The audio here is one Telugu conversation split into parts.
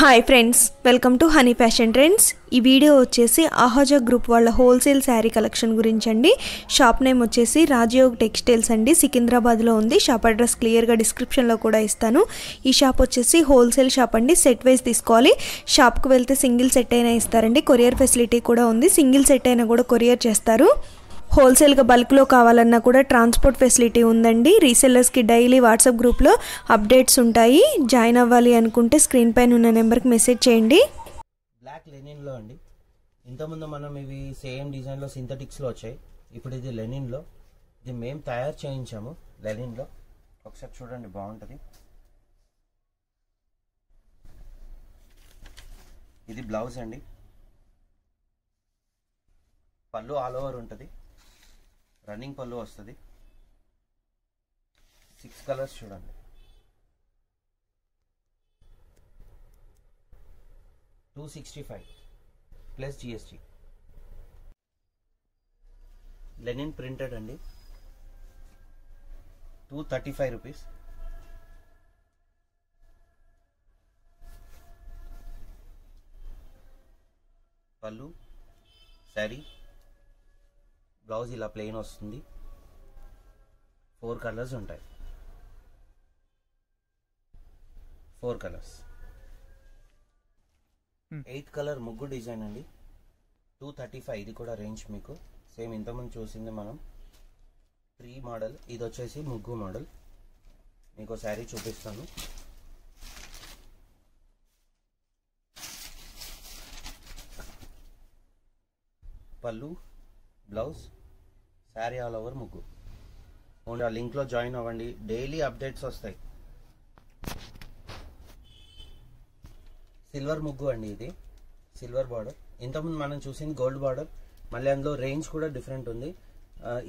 Hi friends, welcome to honey fashion trends. ఈ వీడియో వచ్చేసి ఆహాజా గ్రూప్ వాళ్ళ హోల్సేల్ శారీ కలెక్షన్ గురించి అండి. షాప్ నేమ్ వచ్చేసి రాజయోగ్ టెక్స్టైల్స్ అండి, సికింద్రాబాద్లో ఉంది. షాప్ అడ్రస్ క్లియర్గా డిస్క్రిప్షన్లో కూడా ఇస్తాను. ఈ షాప్ వచ్చేసి హోల్సేల్ షాప్ అండి. సెట్ వైజ్ తీసుకోవాలి. షాప్కి వెళ్తే సింగిల్ సెట్ అయినా ఇస్తారండి. కొరియర్ ఫెసిలిటీ కూడా ఉంది. సింగిల్ సెట్ అయినా కూడా కొరియర్ చేస్తారు. హోల్సేల్గా బల్క్లో కావాలన్నా కూడా ట్రాన్స్పోర్ట్ ఫెసిలిటీ ఉందండి. రీసెల్లర్స్కి డైలీ వాట్సాప్ గ్రూప్లో అప్డేట్స్ ఉంటాయి. జాయిన్ అవ్వాలి అనుకుంటే స్క్రీన్ పైన ఉన్న నెంబర్కి మెసేజ్ చేయండి. బ్లాక్ లెనిన్లో అండి. ఇంతకుముందు మనం ఇవి సేమ్ డిజైన్లో సింథటిక్స్లో వచ్చాయి. ఇప్పుడు ఇది లెనిన్లో. ఇది మేము తయారు చేయించాము లెనిన్లో. ఒకసారి చూడండి, బాగుంటుంది. ఇది బ్లౌజ్ అండి. పళ్ళు ఆల్ ఓవర్ ఉంటుంది. రన్నింగ్ పళ్ళు వస్తుంది. 6 కలర్స్ చూడండి. $265 ప్లస్ జిఎస్టీ. లెనిన్ ప్రింటెడ్ అండి. $235. పళ్ళు, శారీ, బ్లౌజ్ ఇలా ప్లెయిన్ వస్తుంది. 4 కలర్స్ ఉంటాయి. 4 కలర్స్. 8 కలర్ ముగ్గు డిజైన్ అండి. 235. ఇది కూడా రేంజ్ మీకు సేమ్ ఇంతకుముందు చూసింది మనం. 3 మోడల్. ఇది వచ్చేసి ముగ్గు మోడల్. మీకు శారీ చూపిస్తాను. పళ్ళు, బ్లౌజ్, శారీ ఆల్ ఓవర్ ముగ్గు. ఓన్లీ ఆ లింక్లో జాయిన్ అవ్వండి. డైలీ అప్డేట్స్ వస్తాయి. సిల్వర్ ముగ్గు అండి. ఇది సిల్వర్ బార్డర్. ఇంతకుముందు మనం చూసింది గోల్డ్ బార్డర్. మళ్ళీ అందులో రేంజ్ కూడా డిఫరెంట్ ఉంది.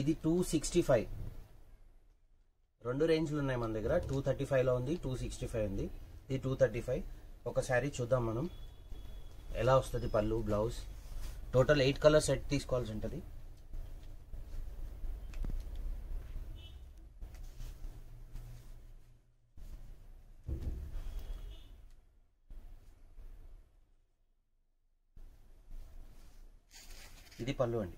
ఇది 265. 2 రేంజ్లు ఉన్నాయి మన దగ్గర. 235లో ఉంది, 265 ఉంది. ఇది 235. ఒక శారీ చూద్దాం మనం ఎలా వస్తుంది. పళ్ళు, బ్లౌజ్. టోటల్ 8 కలర్ సెట్ తీసుకోవాల్సి ఉంటుంది. ఇది పళ్ళు అండి.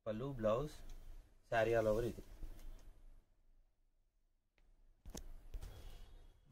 పళ్ళు, బ్లౌజ్, శారీ ఆల్ ఓవర్. ఇది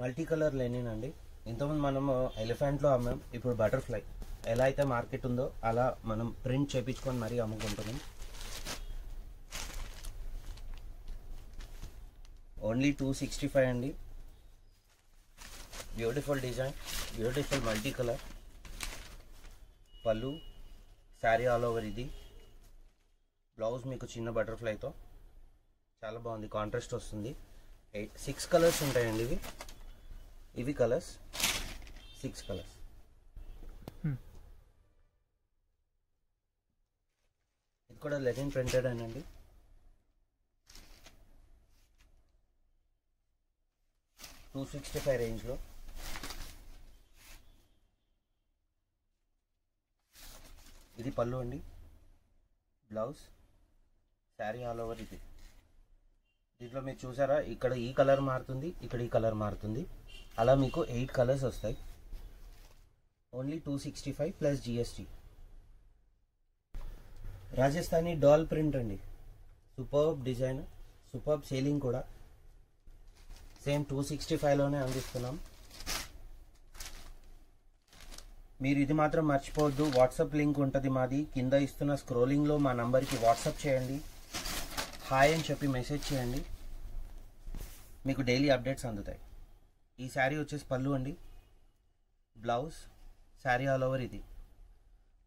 మల్టీ కలర్ లెనిన్ అండి. ఇంతకుముందు మనము ఎలిఫెంట్లో అమ్మాం. ఇప్పుడు బటర్ఫ్లై. ఎలా అయితే మార్కెట్ ఉందో అలా మనం ప్రింట్ చేయించుకొని మరీ అమ్ముకుంటున్నాం. ఓన్లీ 265 అండి. Beautiful design, beautiful multi colour. పళ్ళు, శారీ ఆల్ ఓవర్. ఇది బ్లౌజ్ మీకు చిన్న బటర్ఫ్లైతో చాలా బాగుంది. కాంట్రాస్ట్ వస్తుంది. 6 కలర్స్ ఉంటాయండి. ఇవి కలర్స్ 6 కలర్స్. ఇది కూడా లెనిన్ ప్రింటెడ్ అండి. $265 రేంజ్లో. ఇది పళ్ళు అండి, బ్లౌజ్, శారీ ఆల్ ఓవర్. ఇది దీంట్లో మీరు చూసారా, ఇక్కడ ఈ కలర్ మారుతుంది, ఇక్కడ ఈ కలర్ మారుతుంది. అలా మీకు 8 కలర్స్ వస్తాయి. Only 265 plus GST. Rajasthani doll print అండి. సూపర్బ్ డిజైన్, సూపర్బ్ సేలింగ్ కూడా. సేమ్ 265లోనే అందిస్తున్నాం. మీరు ఇది మాత్రం మర్చిపోవద్దు. వాట్సాప్ లింక్ ఉంటుంది మాది. కింద ఇస్తున్న స్క్రోలింగ్లో మా నంబర్కి వాట్సాప్ చేయండి. హాయ్ అని చెప్పి మెసేజ్ చేయండి. మీకు డైలీ అప్డేట్స్ అందుతాయి. ఈ శారీ వచ్చేసి పళ్ళు అండి, బ్లౌజ్, శారీ ఆల్ ఓవర్. ఇది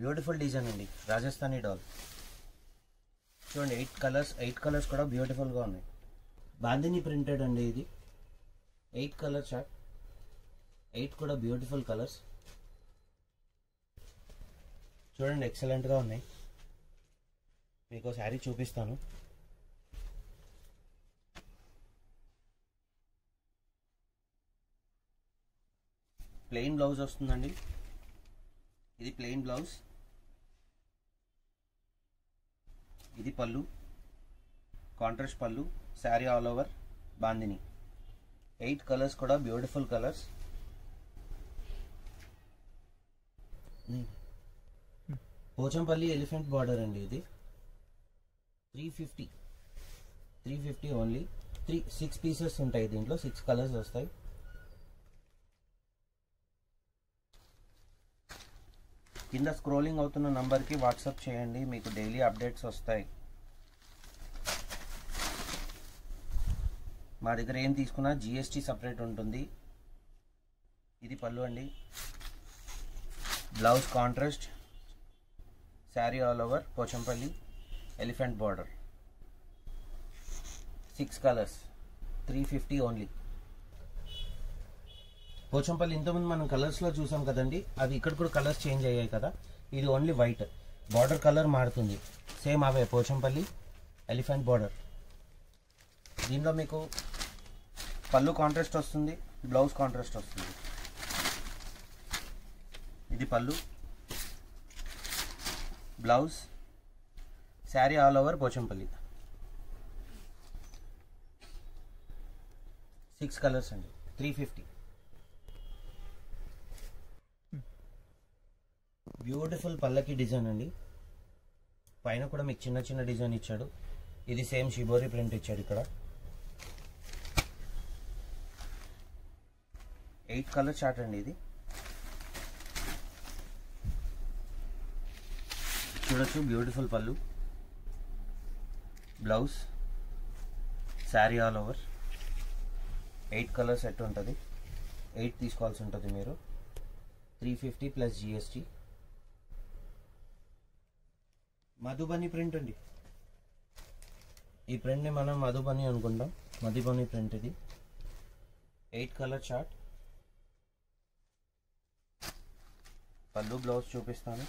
బ్యూటిఫుల్ డిజైన్ అండి. రాజస్థానీ డాల్ చూడండి. 8 కలర్స్ కూడా బ్యూటిఫుల్గా ఉన్నాయి. బాందిని ప్రింటెడ్ అండి. ఇది 8 కలర్ చార్ట్. 8 కూడా బ్యూటిఫుల్ కలర్స్ చూడండి. ఎక్సలెంట్గా ఉన్నాయి. మీకు శారీ చూపిస్తాను. ప్లెయిన్ బ్లౌజ్ వస్తుందండి. ఇది ప్లెయిన్ బ్లౌజ్. ఇది పళ్ళు, కాంట్రాస్ట్ పళ్ళు, sari all over Bandhani. 8 colours కూడా beautiful colours. Pochampally elephant border అండి ఇది 350 ఓన్లీ 6 పీసెస్ ఉంటాయి దీంట్లో 6 కలర్స్ వస్తాయి కింద స్క్రోలింగ్ అవుతున్న నంబర్కి వాట్సాప్ చేయండి మీకు డైలీ అప్డేట్స్ వస్తాయి మా దగ్గర ఏం తీసుకున్నా జిఎస్టీ సపరేట్ ఉంటుంది ఇది పళ్ళు అండి blouse contrast sari all over Pochampally elephant border 6 colours 350 only Pochampally ఇంతకుముందు మనం కలర్స్లో చూసాం కదండి అది ఇక్కడ కూడా కలర్స్ చేంజ్ అయ్యాయి కదా ఇది ఓన్లీ వైట్ బార్డర్ కలర్ మారుతుంది సేమ్ అవే పోచంపల్లి ఎలిఫెంట్ బార్డర్ దీనిలో మీకు పళ్ళు కాంట్రాస్ట్ వస్తుంది బ్లౌజ్ కాంట్రాస్ట్ వస్తుంది ఇది pallu blouse sari all over Pochampally 6 colours అండి 350 బ్యూటిఫుల్ పల్లకి డిజైన్ అండి పైన కూడా మీకు చిన్న చిన్న డిజైన్ ఇచ్చాడు ఇది సేమ్ షిబోరి ప్రింట్ ఇచ్చాడు ఇక్కడ 8 కలర్ చార్ట్ అండి ఇది చూడొచ్చు బ్యూటిఫుల్ పళ్ళు blouse sari all over 8 colour set ఉంటుంది 8 తీసుకోవాల్సి ఉంటుంది మీరు 350 ప్లస్ జిఎస్టీ మధుబని ప్రింట్ అండి ఈ ప్రింట్ని మనం మధుబని అనుకుంటాం మధుబని ప్రింట్ ఇది 8 కలర్ చార్ట్ పళ్ళు బ్లౌజ్ చూపిస్తాను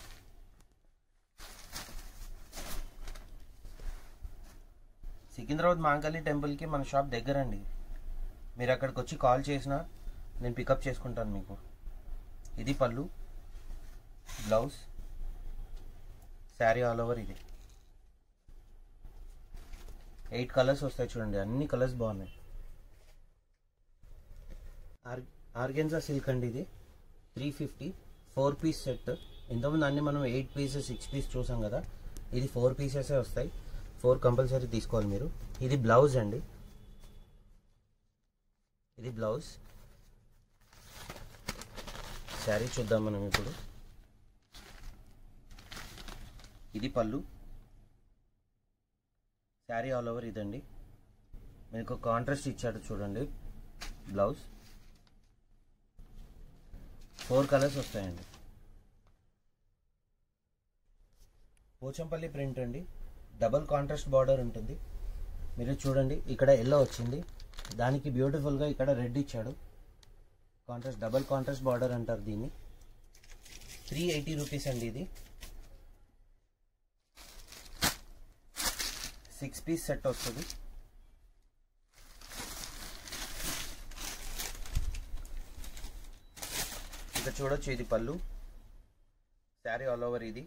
సికింద్రాబాద్ మాంగళ్య టెంపుల్కి మన షాప్ దగ్గరండి మీరు అక్కడికి వచ్చి కాల్ చేసినా నేను పికప్ చేసుకుంటాను మీకు ఇది pallu blouse sari all over ఇది 8 కలర్స్ వస్తాయి చూడండి అన్ని కలర్స్ బాగున్నాయి ఆర్గెన్జా సిల్క్ అండి ఇది 350 4 పీస్ సెట్ ఇంతకుముందు అన్ని మనం 8 పీసెస్ 6 పీస్ చూసాం కదా ఇది 4 పీసెసే వస్తాయి 4 కంపల్సరీ తీసుకోవాలి మీరు ఇది బ్లౌజ్ అండి ఇది బ్లౌజ్ శారీ చూద్దాం మనం ఇప్పుడు ఇది పళ్ళు శారీ ఆల్ ఓవర్ ఇదండి మీకు కాంట్రాస్ట్ ఇచ్చాడు చూడండి బ్లౌజ్ 4 కలర్స్ వస్తాయండి పోచంపల్లి ప్రింట్ అండి డబల్ కాంట్రాస్ట్ బార్డర్ ఉంటుంది మీరు చూడండి ఇక్కడ ఎల్లో వచ్చింది దానికి బ్యూటిఫుల్గా ఇక్కడ రెడ్ ఇచ్చాడు కాంట్రాస్ట్ డబల్ కాంట్రాస్ట్ బార్డర్ అంటారు దీన్ని 380 రూపీస్ అండి ఇది 6 పీస్ సెట్ వస్తుంది ఇక్కడ చూడొచ్చు ఇది పళ్ళు శారీ ఆల్ ఓవర్ ఇది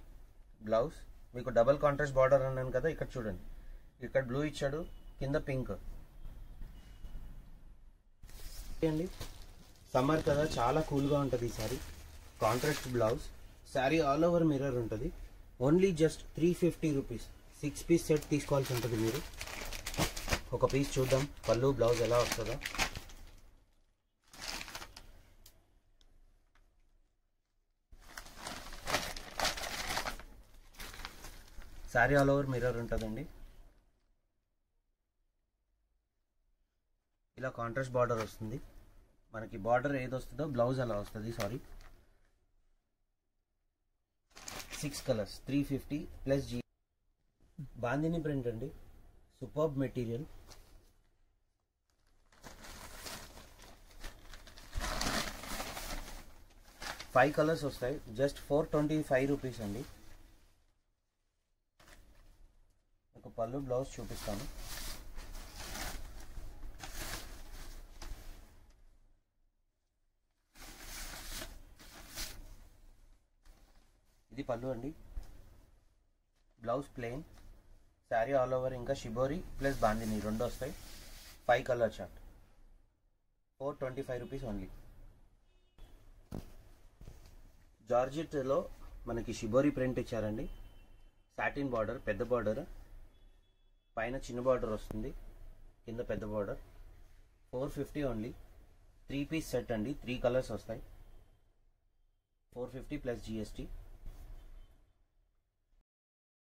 బ్లౌజ్ మీకు డబల్ కాంట్రాస్ట్ బార్డర్ అన్నాను కదా ఇక్కడ చూడండి ఇక్కడ బ్లూ ఇచ్చాడు కింద పింక్ అండి సమ్మర్ కదా చాలా కూల్గా ఉంటుంది ఈ sari contrast blouse sari all over mirror ఉంటుంది only just 350 rupees 6 piece set తీసుకోవాల్సి ఉంటుంది మీరు ఒక పీస్ చూద్దాం పళ్ళు బ్లౌజ్ ఎలా వస్తుందో శారీ ఆల్ ఓవర్ మిర్రర్ ఉంటుందండి ఇలా కాంట్రాస్ట్ బార్డర్ వస్తుంది మనకి బార్డర్ ఏది వస్తుందో బ్లౌజ్ అలా వస్తుంది సారీ 6 కలర్స్ 350 ప్లస్ జీ బాందిని ప్రింట్ అండి సూపర్బ్ మెటీరియల్ ఫైవ్ కలర్స్ వస్తాయి జస్ట్ 425 రూపీస్ అండి ఒక పళ్ళు బ్లౌజ్ చూపిస్తాను ఇది పళ్ళు అండి blouse plain sari all over ఇంకా షిబోరి ప్లస్ బాందిని రెండు వస్తాయి 5 కలర్ చార్ట్ 425 రూపీస్ ఓన్లీ జార్జెట్లో మనకి షిబోరి ప్రింట్ ఇచ్చారండి. సాటిన్ బార్డర్, పెద్ద బార్డర్, పైన చిన్న బార్డర్ వస్తుంది, కింద పెద్ద బార్డర్. 450 ఓన్లీ. 3 పీస్ సెట్ అండి, 3 కలర్స్ వస్తాయి. 450 ప్లస్ GST.